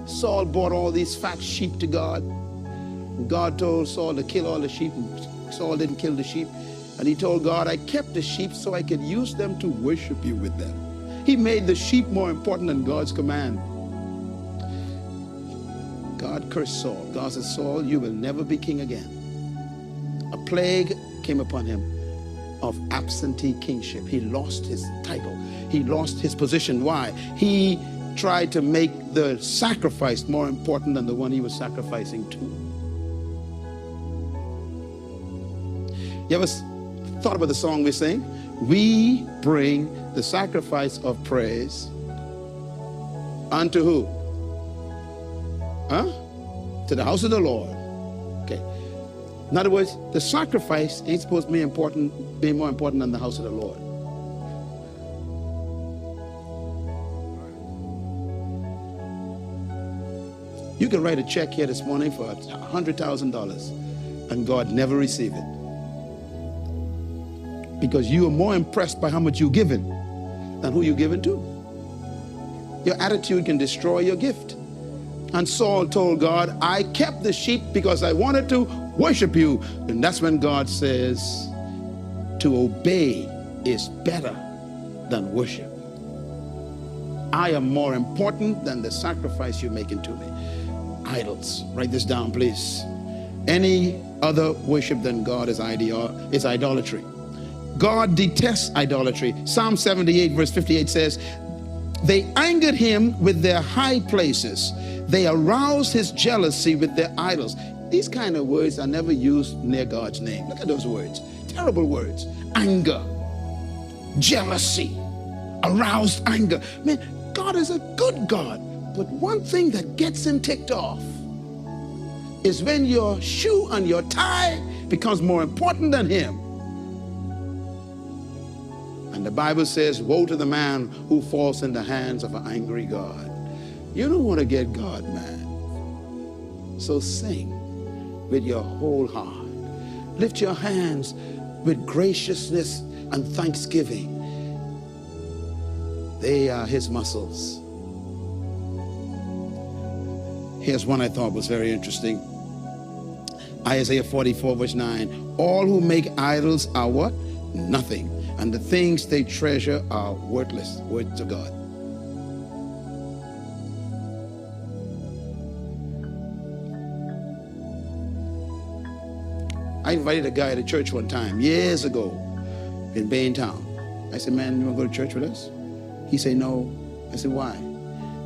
Saul brought all these fat sheep to God. God told Saul to kill all the sheep, and Saul didn't kill the sheep. And he told God, I kept the sheep so I could use them to worship you with them. He made the sheep more important than God's command. God cursed Saul. God said, Saul, you will never be king again. A plague came upon him of absentee kingship. He lost his title. He lost his position. Why? He tried to make the sacrifice more important than the one he was sacrificing to. You ever thought about the song we sing? We bring the sacrifice of praise unto who? Huh? To the house of the Lord. Okay. In other words, the sacrifice ain't supposed to be more important than the house of the Lord. You can write a check here this morning for $100,000 and God never receive it. Because you are more impressed by how much you're given than who you're given to. Your attitude can destroy your gift. And Saul told God, I kept the sheep because I wanted to worship you. And that's when God says, to obey is better than worship. I am more important than the sacrifice you're making to me. Idols. Write this down, please. Any other worship than God is idolatry. God detests idolatry. Psalm 78 verse 58 says, they angered him with their high places. They aroused his jealousy with their idols. These kind of words are never used near God's name. Look at those words. Terrible words. Anger, jealousy, aroused anger. Man, God is a good God. But one thing that gets him ticked off is when your shoe and your tie becomes more important than him. And the Bible says, woe to the man who falls in the hands of an angry God. You don't want to get God mad. So sing with your whole heart. Lift your hands with graciousness and thanksgiving. They are his muscles. Here's one I thought was very interesting. Isaiah 44 verse 9. All who make idols are what? Nothing. And the things they treasure are worthless. Words of God. I invited a guy to church one time, years ago, in Baintown. I said, man, you want to go to church with us? He said, no. I said, why?